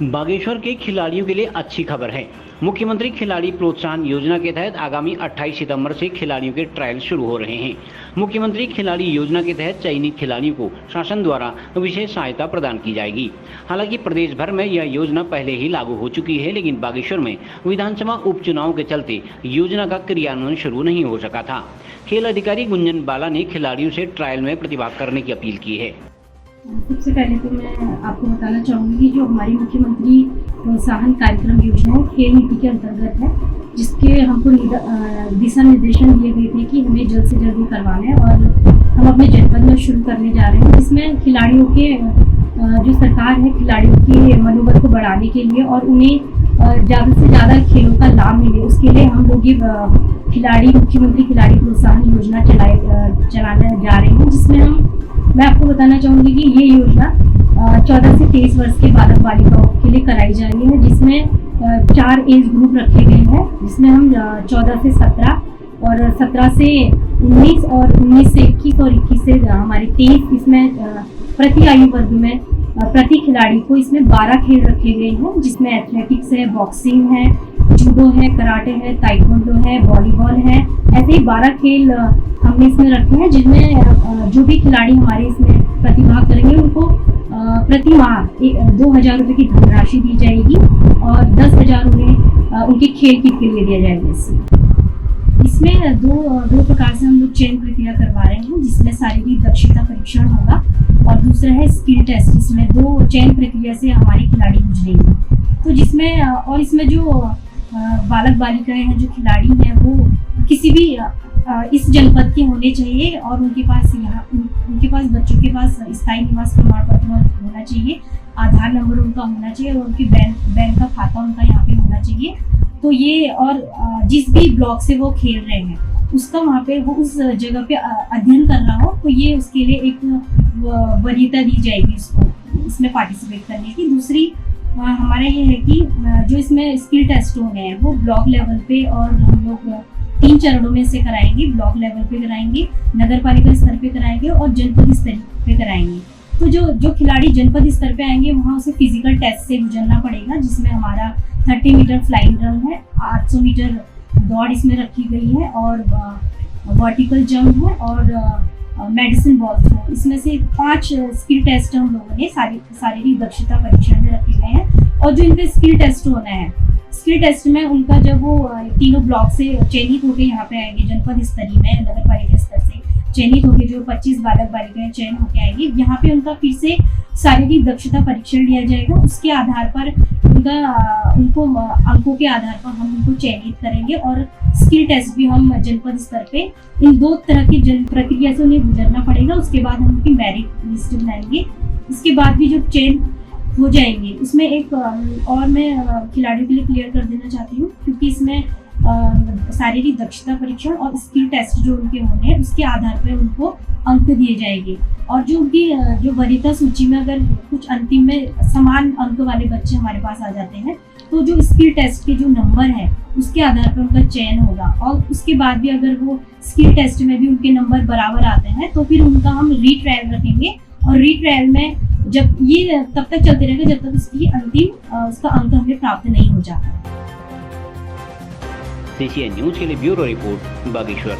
बागेश्वर के खिलाड़ियों के लिए अच्छी खबर है। मुख्यमंत्री खिलाड़ी प्रोत्साहन योजना के तहत आगामी 28 सितंबर से खिलाड़ियों के ट्रायल शुरू हो रहे हैं। मुख्यमंत्री खिलाड़ी योजना के तहत चयनित खिलाड़ियों को शासन द्वारा विशेष सहायता प्रदान की जाएगी। हालांकि प्रदेश भर में यह योजना पहले ही लागू हो चुकी है, लेकिन बागेश्वर में विधानसभा उपचुनाव के चलते योजना का क्रियान्वयन शुरू नहीं हो सका था। खेल अधिकारी गुंजन बाला ने खिलाड़ियों से ट्रायल में प्रतिभाग करने की अपील की है। सबसे पहले तो मैं आपको बताना चाहूँगी कि जो हमारी मुख्यमंत्री प्रोत्साहन कार्यक्रम योजना है खेल नीति के अंतर्गत है, जिसके हमको दिशा निर्देशन दिए गए थे कि हमें जल्द से जल्द करवाना है और हम अपने जनपद में शुरू करने जा रहे हैं, जिसमें खिलाड़ियों के जो सरकार है खिलाड़ियों के मनोबल को बढ़ाने के लिए और उन्हें ज़्यादा से ज़्यादा खेलों का लाभ मिले, उसके लिए हम लोग ये मुख्यमंत्री खिलाड़ी प्रोत्साहन योजना चलाने जा रहे हैं, जिसमें मैं आपको बताना चाहूँगी कि ये योजना 14 से 23 वर्ष के बालक बालिकाओं के लिए कराई जा रही है, जिसमें 4 एज ग्रुप रखे गए हैं, जिसमें हम 14 से 17 और 17 से 19 और 19 से 21 और 21 से हमारे 23 इसमें प्रति आयु वर्ग में प्रति खिलाड़ी को इसमें 12 खेल रखे गए हैं, जिसमें एथलेटिक्स है, बॉक्सिंग है, जूडो है, कराटे है, ताइक्वांडो है, वॉलीबॉल है। ऐसे ही 12 खेल हमने इसमें रखे हैं, जिनमें जो भी खिलाड़ी हमारे इसमें प्रतिभाग करेंगे उनको प्रति माह 2,000 रुपये की धनराशि दी जाएगी और 10,000 उन्हें उनके खेल किट के लिए दिया जाएगा। इसमें दो प्रकार से हम लोग चयन प्रक्रिया करवा रहे हैं, जिसमें शारीरिक दक्षता परीक्षण होगा और दूसरा है स्किल टेस्ट। इसमें 2 चयन प्रक्रिया से हमारे खिलाड़ी गुजरेंगे। तो इसमें जो बालक बालिकाएं हैं, जो खिलाड़ी हैं, वो किसी भी इस जनपद के होने चाहिए और उनके पास बच्चों के पास स्थायी निवास प्रमाण पत्र होना चाहिए, आधार नंबर उनका होना चाहिए और उनके बैंक का खाता उनका यहाँ पे होना चाहिए। तो ये और जिस भी ब्लॉक से वो खेल रहे हैं उसका वहाँ पे वो उस जगह पे अध्ययन कर रहा हो, तो ये उसके लिए एक वरीयता दी जाएगी उसको इसमें पार्टिसिपेट करने की। दूसरी हमारा ये है कि जो इसमें स्किल टेस्ट होने हैं वो ब्लॉक लेवल पे और हम लोग 3 चरणों में से कराएंगे। ब्लॉक लेवल पे कराएंगे, नगर पालिका स्तर पे कराएंगे और जनपद स्तर पे कराएंगे। तो जो खिलाड़ी जनपद स्तर पे आएंगे वहाँ उसे फिजिकल टेस्ट से गुजरना पड़ेगा, जिसमें हमारा 30 मीटर फ्लाइंग रन है, 800 मीटर दौड़ इसमें रखी गई है और वर्टिकल जंप है और मेडिसिन बॉल थ्रो। इसमें से 5 स्किल टेस्ट हम लोगों ने शारीरिक दक्षता परीक्षण में रखे गए हैं। और जो इनका स्किल टेस्ट होना है, स्किल टेस्ट में उनका जब वो तीनों ब्लॉक से चयनित होकर यहाँ पे आएंगे, जनपद स्तरीय में नगर पालिका स्तर से चयनित होकर जो 25 बालक बालिकाएं चयन होकर आएंगी, यहाँ पे उनका फिर से शारीरिक दक्षता परीक्षण लिया जाएगा। उसके आधार पर उनको अंकों के आधार पर हम उनको चयनित करेंगे और स्किल टेस्ट भी हम जनपद स्तर पे इन 2 तरह की प्रक्रिया से उन्हें गुजरना पड़ेगा। उसके बाद हम उनकी मेरिट लिस्ट बनाएंगे। इसके बाद भी जो चयन हो जाएंगे उसमें एक और मैं खिलाड़ियों के लिए क्लियर कर देना चाहती हूँ, क्योंकि इसमें शारीरिक दक्षता परीक्षण और स्किल टेस्ट जो उनके होने हैं उसके आधार पर उनको अंक दिए जाएंगे। और जो उनकी जो वरीयता सूची में अगर कुछ अंतिम में समान अंक वाले बच्चे हमारे पास आ जाते हैं, तो जो स्किल टेस्ट के जो नंबर है उसके आधार पर उनका चयन होगा। और उसके बाद भी अगर वो स्किल टेस्ट में भी उनके नंबर बराबर आते हैं तो फिर उनका हम रीट्रायल रखेंगे और रीट्रायल में जब ये तब तक चलते रहेगा जब तक उसकी अंतिम उसका अंक हमें प्राप्त नहीं हो जाता। CCN न्यूज के लिए ब्यूरो रिपोर्ट, बागेश्वर।